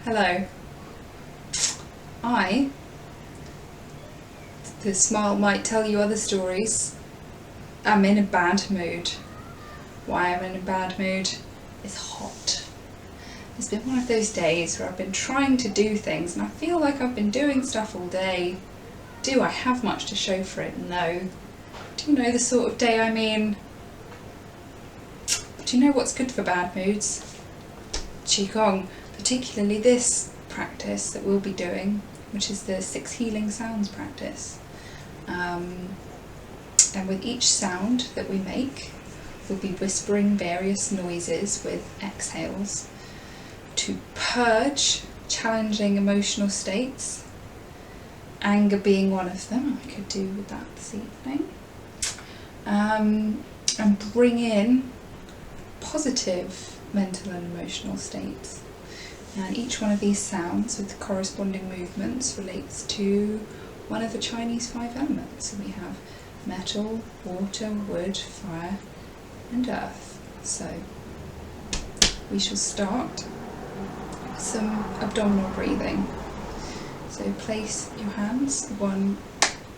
Hello. The smile might tell you other stories. I'm in a bad mood. Why I'm in a bad mood? It's hot. It's been one of those days where I've been trying to do things and I feel like I've been doing stuff all day. Do I have much to show for it? No. Do you know the sort of day I mean? Do you know what's good for bad moods? Qigong, particularly this practice that we'll be doing, which is the 6 healing sounds practice. And with each sound that we make, we'll be whispering various noises with exhales to purge challenging emotional states, anger being one of them. I could do with that this evening. And bring in positive mental and emotional states. And each one of these sounds with the corresponding movements relates to one of the Chinese 5 elements. So we have metal, water, wood, fire and earth. So we shall start with some abdominal breathing. So place your hands, one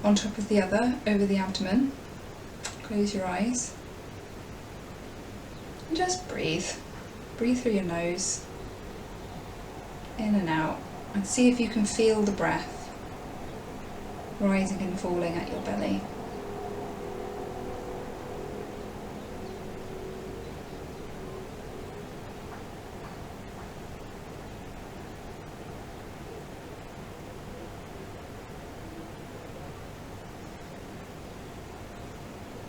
on top of the other, over the abdomen. Close your eyes and just breathe. Breathe through your nose, in and out, and see if you can feel the breath rising and falling at your belly.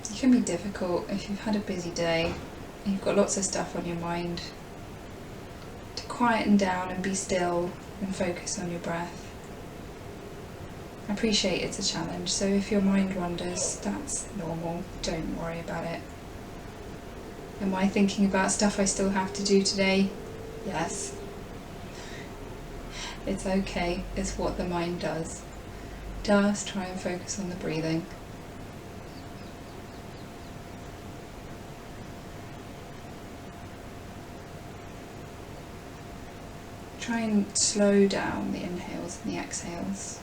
It can be difficult if you've had a busy day and you've got lots of stuff on your mind to quieten down and be still and focus on your breath. I appreciate it's a challenge, so if your mind wanders, that's normal, don't worry about it. Am I thinking about stuff I still have to do today? Yes. It's okay, it's what the mind does. Just try and focus on the breathing. Try and slow down the inhales and the exhales.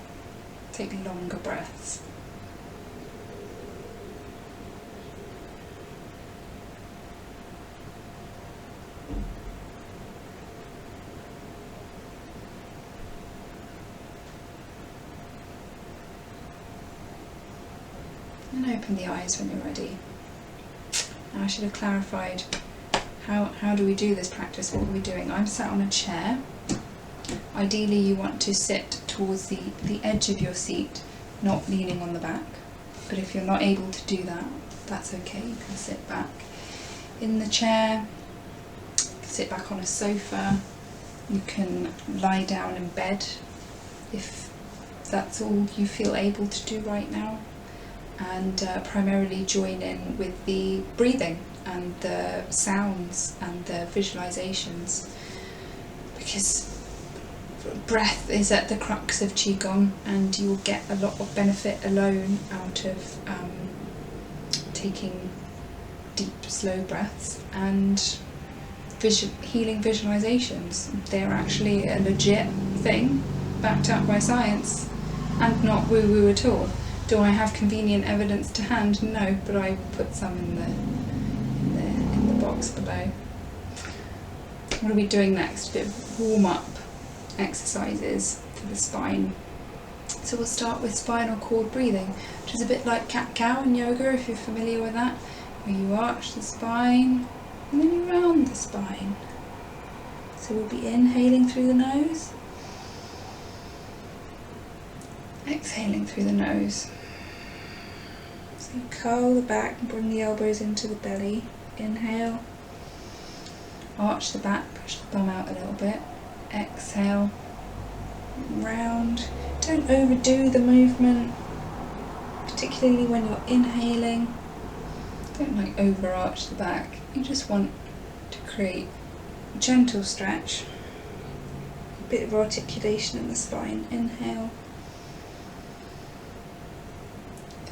Take longer breaths. And open the eyes when you're ready. Now I should have clarified how do we do this practice, what are we doing? I'm sat on a chair. Ideally you want to sit towards the edge of your seat, not leaning on the back. But if you're not able to do that, that's okay. You can sit back in the chair, sit back on a sofa. You can lie down in bed if that's all you feel able to do right now. And primarily join in with the breathing and the sounds and the visualisations, because breath is at the crux of Qigong, and you'll get a lot of benefit alone out of taking deep, slow breaths and healing visualisations. They're actually a legit thing, backed up by science, and not woo-woo at all. Do I have convenient evidence to hand? No, but I will put some in the box below. What are we doing next? A bit of warm-up exercises for the spine. So we'll start with spinal cord breathing, which is a bit like cat-cow in yoga, if you're familiar with that, where you arch the spine and then you round the spine. So we'll be inhaling through the nose, exhaling through the nose. So you curl the back and bring the elbows into the belly. Inhale, arch the back, push the bum out a little bit. Exhale, round. Don't overdo the movement, particularly when you're inhaling. Don't overarch the back. You just want to create a gentle stretch, a bit of articulation in the spine. Inhale,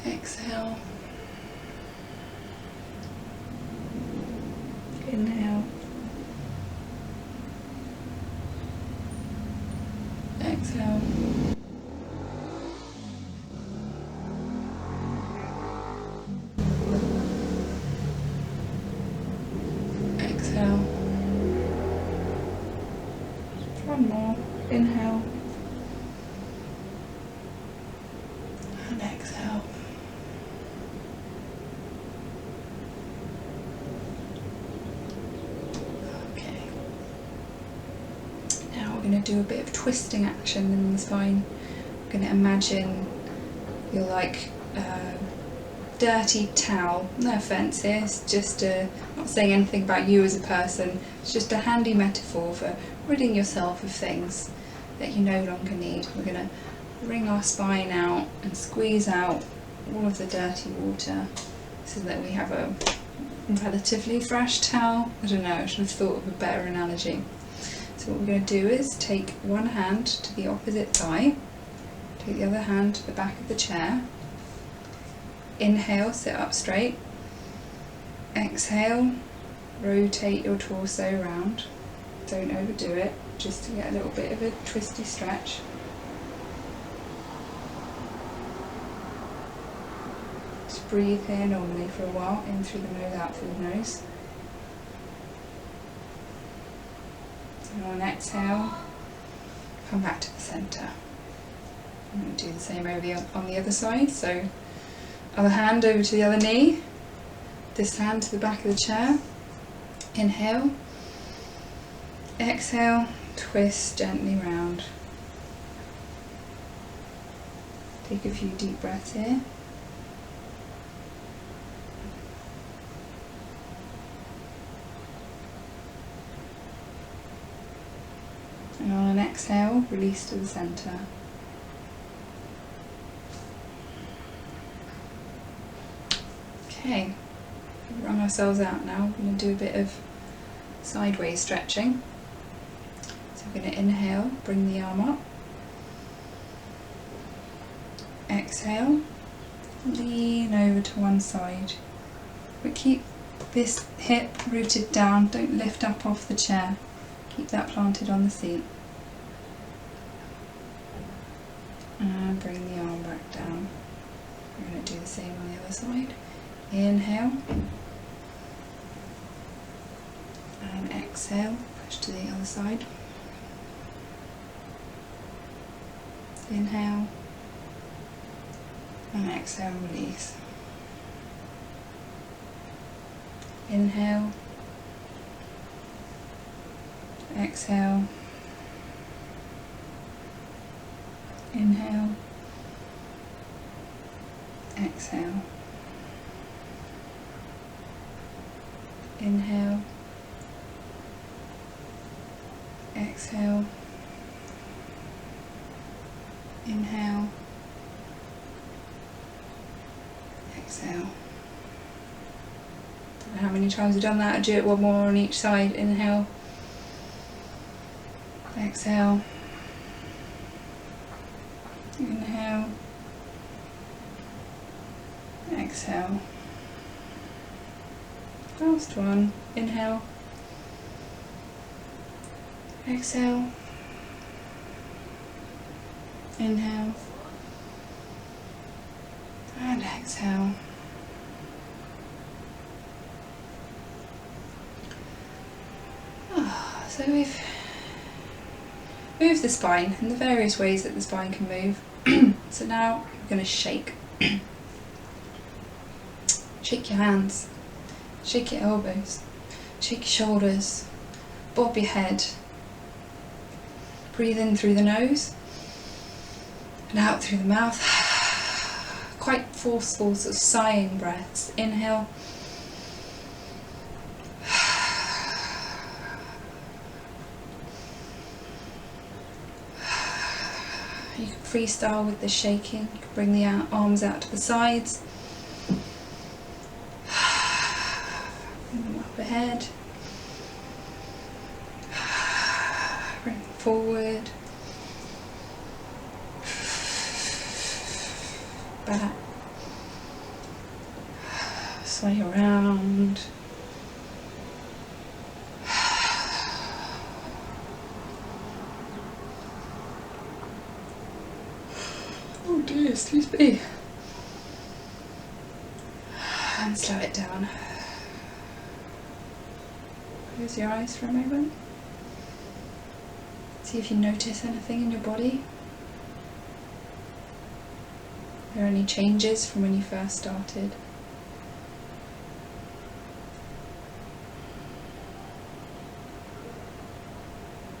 exhale, inhale, Exhale. Exhale. One more. Inhale. And exhale. Okay. Now we're going to do a bit of twisting action in the spine. We're going to imagine you're like dirty towel. No offence here, it's just not saying anything about you as a person, it's just a handy metaphor for ridding yourself of things that you no longer need. We're going to wring our spine out and squeeze out all of the dirty water so that we have a relatively fresh towel. I don't know, I should have thought of a better analogy. So what we're going to do is take one hand to the opposite thigh, take the other hand to the back of the chair. Inhale, sit up straight. Exhale, rotate your torso around. Don't overdo it, just to get a little bit of a twisty stretch. Just breathe here normally for a while, in through the nose, out through the nose. And on an exhale, come back to the centre. I'm going to do the same over on the other side. So other hand over to the other knee, this hand to the back of the chair. Inhale, exhale, twist gently round. Take a few deep breaths here. And on an exhale, release to the centre. Okay, wrung ourselves out now. We're going to do a bit of sideways stretching. So we're going to inhale, bring the arm up. Exhale, lean over to one side. But keep this hip rooted down, don't lift up off the chair. Keep that planted on the seat. And bring the arm back down. We're going to do the same on the other side. Inhale and exhale, push to the other side. Inhale and exhale, release. Inhale, exhale, inhale, exhale. Inhale, exhale, inhale, exhale. Don't know how many times we've done that. I'll do it one more on each side. Inhale, exhale, inhale, exhale. Last one. Inhale, exhale, inhale, and exhale. So we've moved the spine in the various ways that the spine can move. So now we're going to shake. Shake your hands. Shake your elbows, shake your shoulders, bob your head. Breathe in through the nose and out through the mouth. Quite forceful, sort of sighing breaths. Inhale. You can freestyle with the shaking. You can bring the arms out to the sides. Ahead, bring forward, back, sway around, dear, excuse me. And slow it down. Close your eyes for a moment. See if you notice anything in your body. Are there any changes from when you first started?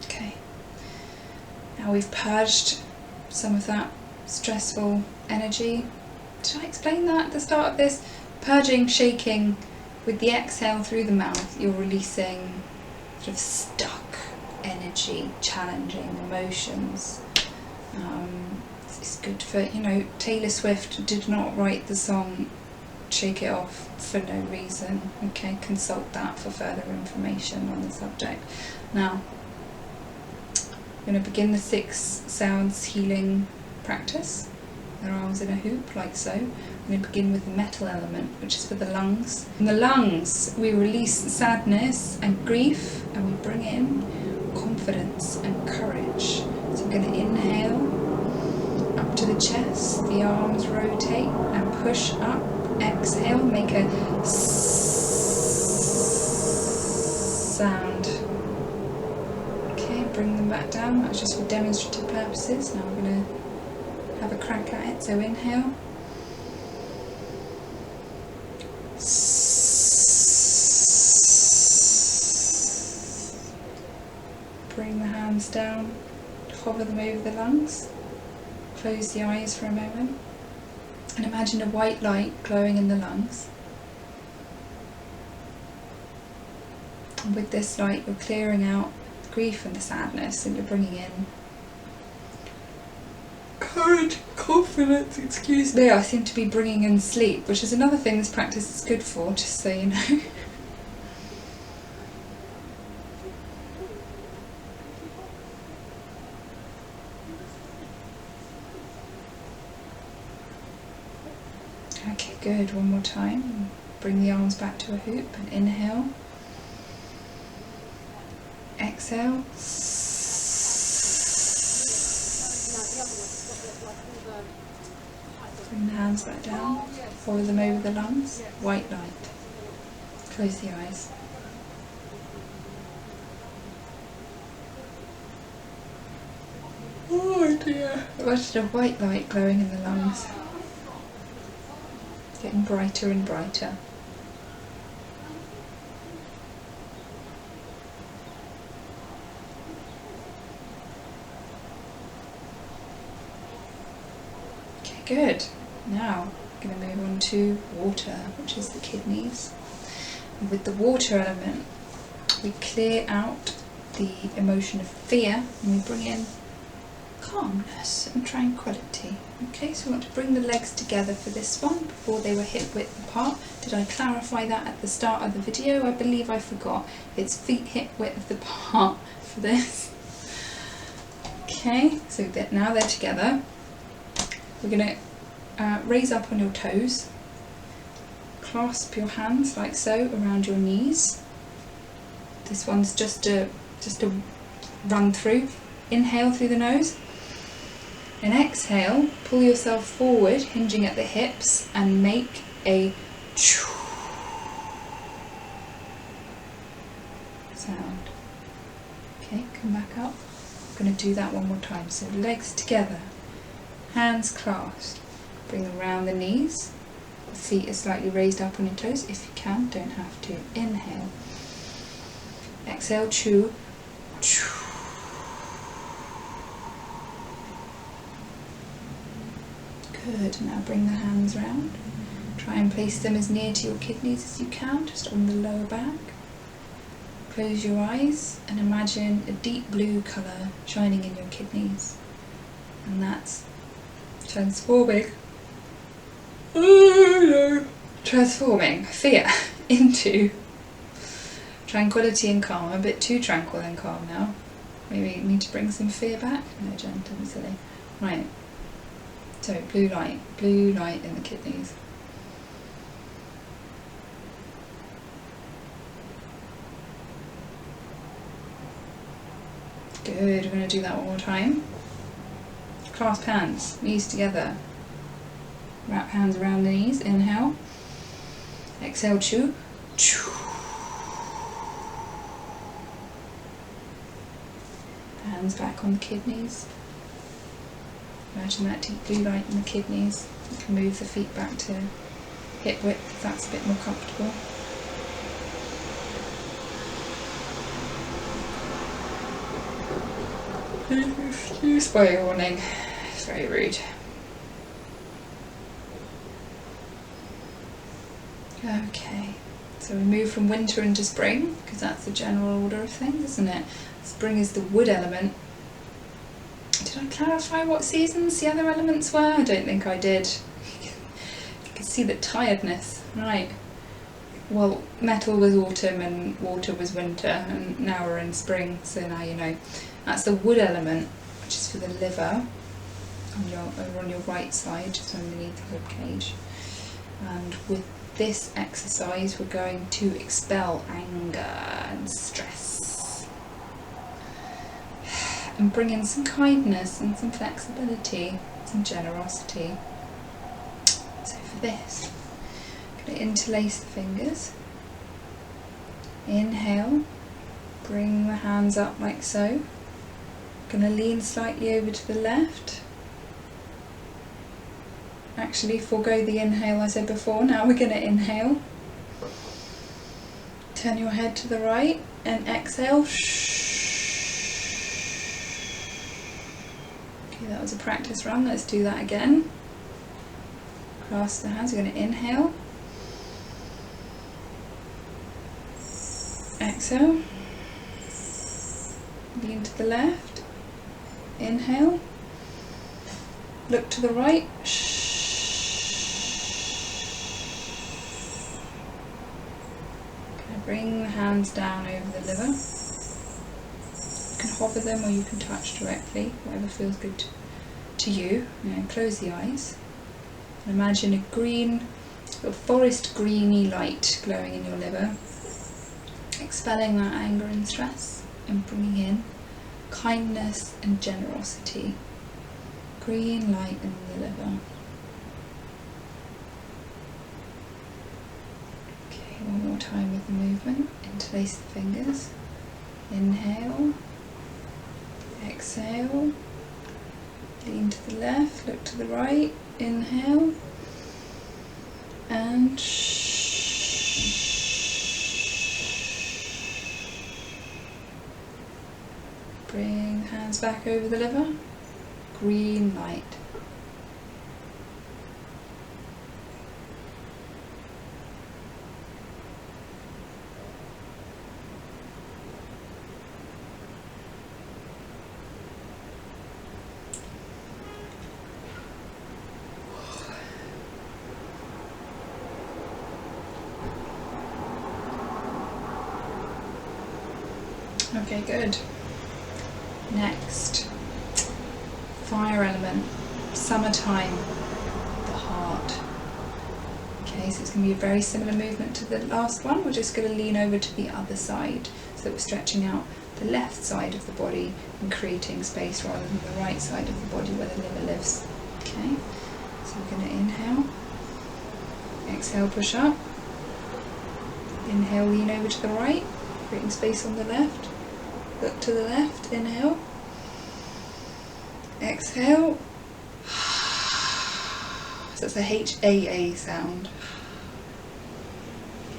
Okay. Now we've purged some of that stressful energy. Did I explain that at the start of this? Purging, shaking, with the exhale through the mouth, you're releasing sort of stuck energy, challenging emotions. It's good for, you know, Taylor Swift did not write the song Shake It Off for no reason. Okay, consult that for further information on the subject. Now, I'm going to begin the 6 sounds healing practice. Their arms in a hoop, like so. I'm going to begin with the metal element, which is for the lungs. In the lungs, we release sadness and grief, and we bring in confidence and courage. So I'm going to inhale up to the chest, the arms rotate and push up. Exhale, make a sound. Okay, bring them back down. That's just for demonstrative purposes. Now we're going to have a crack at it. So inhale. Bring the hands down, hover them over the lungs. Close the eyes for a moment. And imagine a white light glowing in the lungs. And with this light, you're clearing out the grief and the sadness, and you're bringing in courage, confidence, excuse me. I seem to be bringing in sleep, which is another thing this practice is good for, just so you know. Okay, good. One more time. Bring the arms back to a hoop and inhale. Exhale. Bring the hands back down. Follow them over the lungs. White light. Close the eyes. Oh dear. Imagine a white light glowing in the lungs. Getting brighter and brighter. Okay, good. Now I'm going to move on to water, which is the kidneys. And with the water element, we clear out the emotion of fear and we bring in calmness and tranquility. Okay, so we want to bring the legs together for this one before they were hip width apart. Did I clarify that at the start of the video? I believe I forgot. It's feet hip width apart for this. Okay, so that now they're together. We're going to raise up on your toes. Clasp your hands like so around your knees. This one's just a run through. Inhale through the nose. And exhale, pull yourself forward, hinging at the hips, and make a sound. Okay, come back up. I'm going to do that one more time. So legs together, hands clasped. Bring them around the knees. The feet are slightly raised up on your toes if you can, don't have to. Inhale. Exhale, chew. Good, now bring the hands round. Try and place them as near to your kidneys as you can, just on the lower back. Close your eyes and imagine a deep blue colour shining in your kidneys. And that's transforming fear into tranquility and calm. A bit too tranquil and calm now. Maybe you need to bring some fear back. No, gentle and silly. Right. So blue light in the kidneys. Good, we're going to do that one more time. Clasp hands, knees together, Wrap hands around the knees, inhale. Exhale, chew. Hands back on the kidneys. Imagine that deep blue light in the kidneys. You can move the feet back to hip width if that's a bit more comfortable. Excuse my yawning, it's very rude. Okay, so we move from winter into spring, because that's the general order of things, isn't it? Spring is the wood element. Did I clarify what seasons the other elements were? I don't think I did. You can see the tiredness. Right. Well, metal was autumn and water was winter, and now we're in spring, so now you know. That's the wood element, which is for the liver, over on your right side, just underneath the rib cage. And with this exercise, we're going to expel anger and stress. And bring in some kindness and some flexibility, some generosity. So for this, I'm going to interlace the fingers. Inhale, bring the hands up like so. Going to lean slightly over to the left. Actually, forego the inhale I said before. Now we're going to inhale. Turn your head to the right and exhale. Okay, that was a practice run. Let's do that again. Clasp the hands. We're going to inhale. Exhale. Lean to the left. Inhale. Look to the right. Bring the hands down over the liver. You can hover them or you can touch directly, whatever feels good to you. And close the eyes. And imagine a green, sort of forest greeny light glowing in your liver, expelling that anger and stress and bringing in kindness and generosity. Green light in the liver. One more time with the movement. Interlace the fingers. Inhale. Exhale. Lean to the left, look to the right. Inhale. And bring the hands back over the liver. Green light. Okay, good. Next, fire element, summertime, the heart. Okay, so it's going to be a very similar movement to the last one. We're just going to lean over to the other side so that we're stretching out the left side of the body and creating space rather than the right side of the body where the liver lives. Okay, so we're going to inhale, exhale, push up, inhale, lean over to the right, creating space on the left. Look to the left, inhale, exhale. So it's a HAA sound.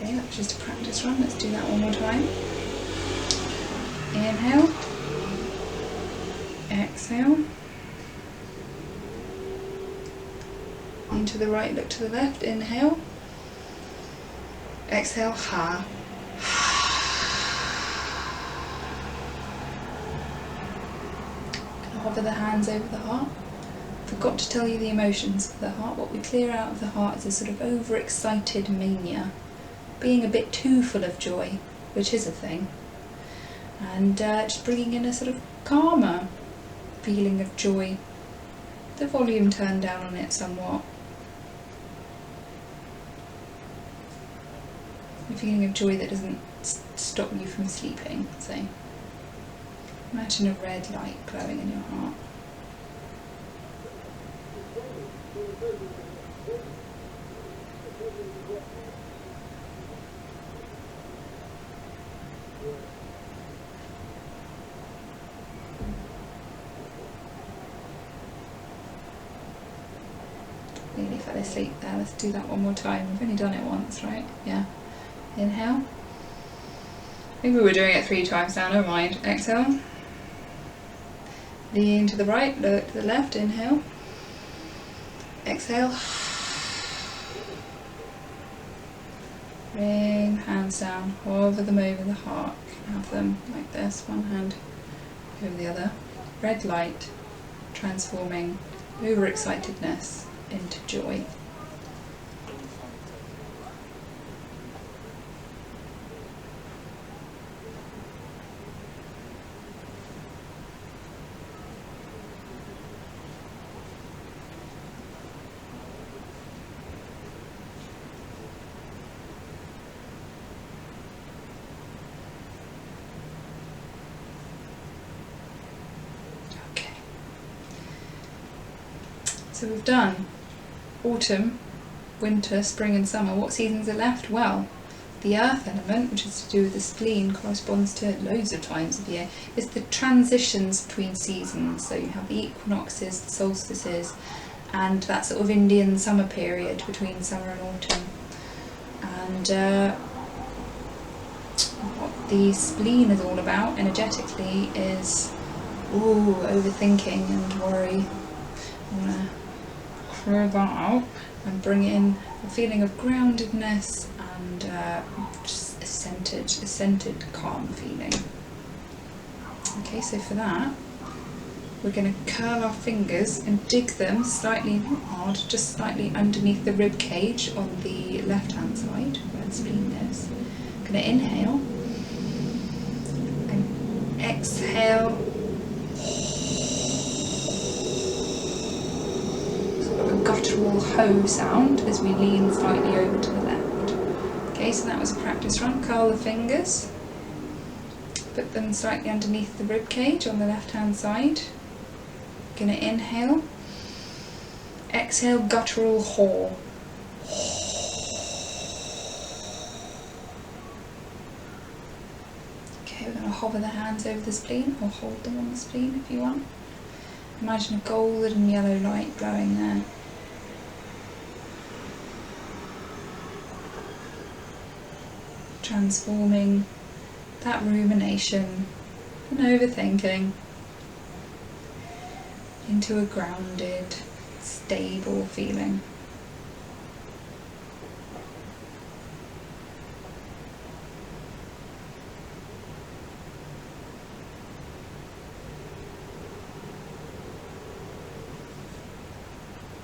Okay, that's just a practice run. Let's do that one more time. Inhale, exhale. Lean to the right, look to the left, inhale, exhale, ha. Hover the hands over the heart. Forgot to tell you the emotions of the heart. What we clear out of the heart is a sort of overexcited mania, being a bit too full of joy, which is a thing, and just bringing in a sort of calmer feeling of joy. The volume turned down on it somewhat. A feeling of joy that doesn't stop you from sleeping, say. Imagine a red light glowing in your heart. Nearly fell asleep there. Let's do that one more time. We've only done it once, right? Yeah. Inhale. Maybe we're doing it 3 times now, never mind. Exhale. Lean to the right, look to the left. Inhale. Exhale. Bring hands down, hover them over the heart. Have them like this, one hand over the other. Red light, transforming overexcitedness into joy. Okay. So we've done autumn, winter, spring and summer. What seasons are left? Well, the earth element, which is to do with the spleen, corresponds to loads of times of the year. It's the transitions between seasons. So you have the equinoxes, the solstices, and that sort of Indian summer period between summer and autumn. And what the spleen is all about energetically is overthinking and worry. I want to clear that out and bring in a feeling of groundedness and just a centered, calm feeling. Okay, so for that, we're going to curl our fingers and dig them slightly, not hard, just slightly underneath the rib cage on the left hand side where the spleen is. I'm going to inhale and exhale. Guttural ho sound as we lean slightly over to the left. Okay, so that was a practice run. Curl the fingers, put them slightly underneath the rib cage on the left hand side. Gonna inhale, exhale, guttural haw. Okay, we're gonna hover the hands over the spleen or hold them on the spleen if you want. Imagine a golden yellow light glowing there. Transforming that rumination and overthinking into a grounded, stable feeling.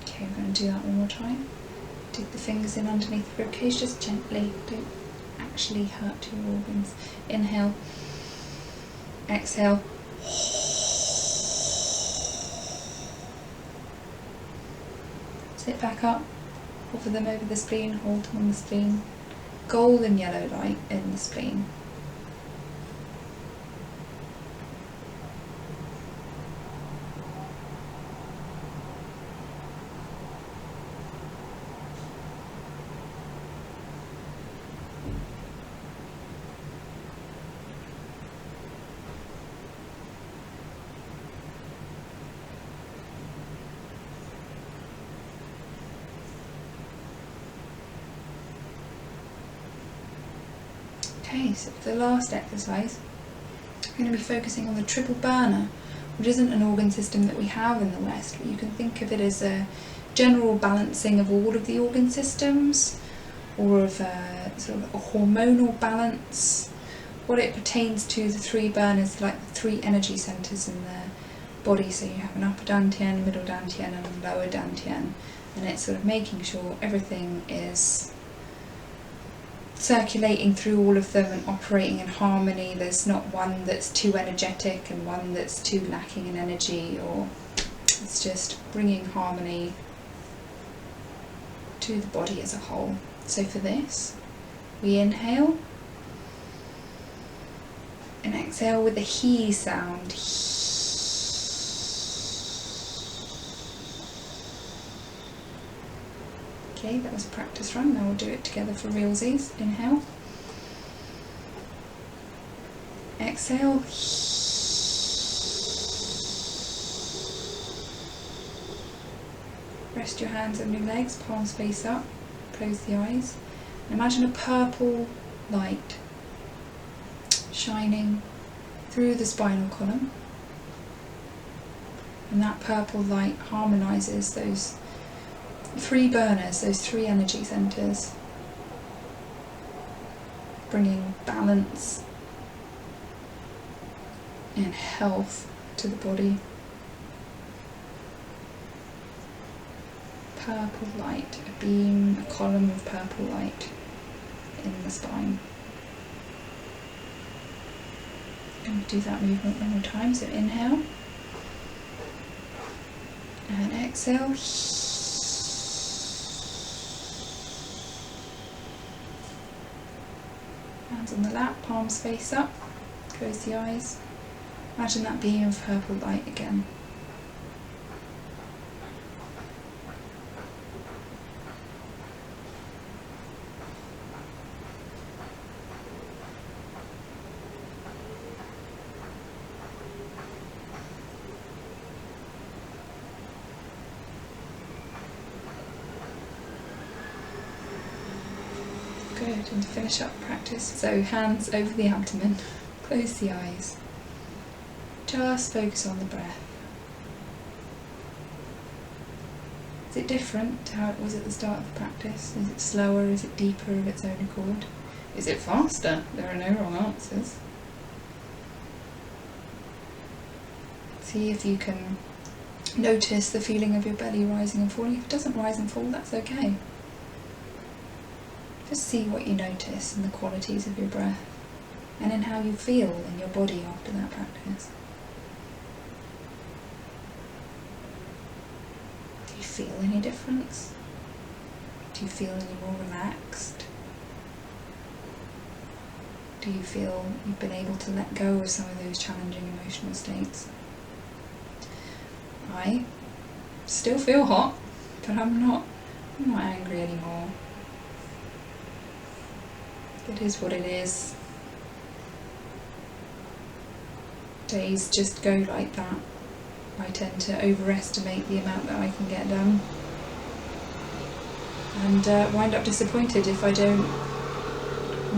Okay, we're going to do that one more time. Dig the fingers in underneath the ribcage, just gently. Don't actually hurt your organs. Inhale, exhale. Sit back up, hover them over the spleen, hold them on the spleen. Golden yellow light in the spleen. Okay, so for the last exercise, we're going to be focusing on the triple burner, which isn't an organ system that we have in the West, but you can think of it as a general balancing of all of the organ systems, or of sort of a hormonal balance. What it pertains to, the 3 burners, like the 3 energy centres in the body, so you have an upper dantian, middle dantian and a lower dantian, and it's sort of making sure everything is circulating through all of them and operating in harmony. There's not one that's too energetic and one that's too lacking in energy, or it's just bringing harmony to the body as a whole. So for this, we inhale and exhale with the he sound. Okay, that was a practice run. Now we'll do it together for realsies. Inhale. Exhale. Rest your hands on your legs, palms face up. Close the eyes. Imagine a purple light shining through the spinal column. And that purple light harmonises those 3 burners, those 3 energy centres, bringing balance and health to the body. Purple light, a beam, a column of purple light in the spine. I'm going to do that movement one more time, so inhale and exhale. Hands on the lap, palms face up, close the eyes. Imagine that beam of purple light again. Good, and to finish up practice, so hands over the abdomen, close the eyes, just focus on the breath. Is it different to how it was at the start of the practice? Is it slower? Is it deeper of its own accord? Is it faster? There are no wrong answers. See if you can notice the feeling of your belly rising and falling. If it doesn't rise and fall, that's okay. Just see what you notice in the qualities of your breath and in how you feel in your body after that practice. Do you feel any difference? Do you feel any more relaxed? Do you feel you've been able to let go of some of those challenging emotional states? I still feel hot, but I'm not angry anymore. It is what it is. Days just go like that. I tend to overestimate the amount that I can get done and wind up disappointed if I don't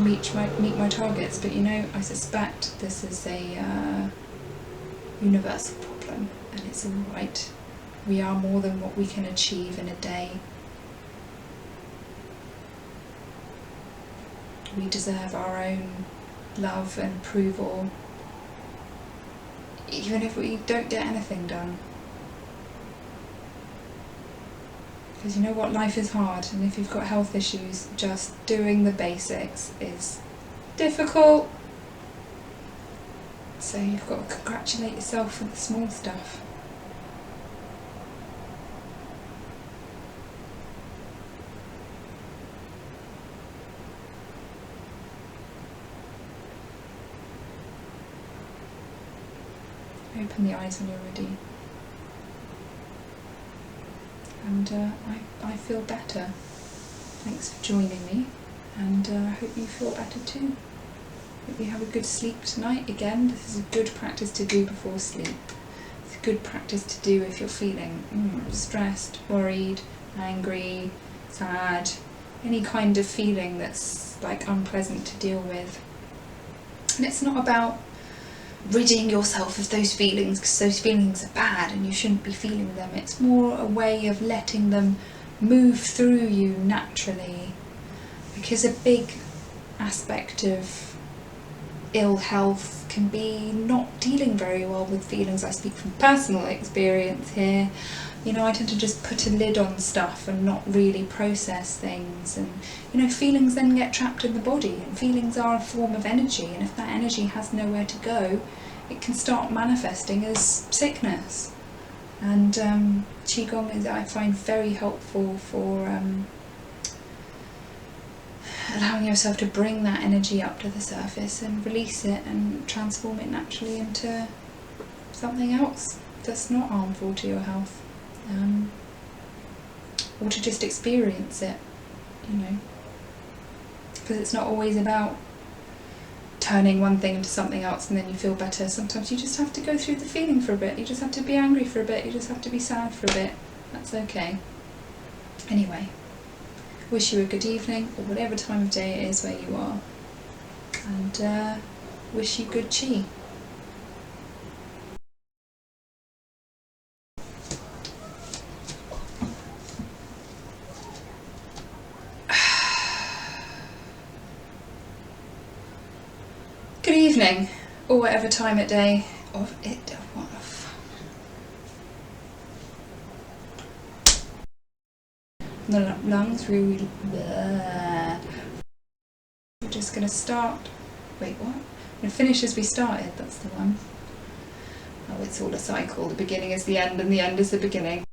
meet my targets. But you know, I suspect this is a universal problem, and it's alright. We are more than what we can achieve in a day. We deserve our own love and approval, even if we don't get anything done. Because you know what, life is hard, and if you've got health issues, just doing the basics is difficult. So you've got to congratulate yourself for the small stuff. Open the eyes when you're ready. And I feel better. Thanks for joining me, and I hope you feel better too. Hope you have a good sleep tonight. Again, this is a good practice to do before sleep. It's a good practice to do if you're feeling stressed, worried, angry, sad, any kind of feeling that's like unpleasant to deal with. And it's not about ridding yourself of those feelings, because those feelings are bad and you shouldn't be feeling them. It's more a way of letting them move through you naturally, because a big aspect of ill health can be not dealing very well with feelings. I speak from personal experience here. You know, I tend to just put a lid on stuff and not really process things, and you know, feelings then get trapped in the body, and feelings are a form of energy, and if that energy has nowhere to go, it can start manifesting as sickness. And Qigong is, I find, very helpful for allowing yourself to bring that energy up to the surface and release it and transform it naturally into something else that's not harmful to your health. or to just experience it, you know, because it's not always about turning one thing into something else and then you feel better. Sometimes you just have to go through the feeling for a bit. You just have to be angry for a bit. You just have to be sad for a bit. That's okay. Anyway, wish you a good evening, or whatever time of day it is where you are, and wish you good chi. Good evening, or whatever time of day of it. The lungs really. We're just going to start. Wait, what? We're going to finish as we started. That's the one. Oh, it's all a cycle. The beginning is the end, and the end is the beginning.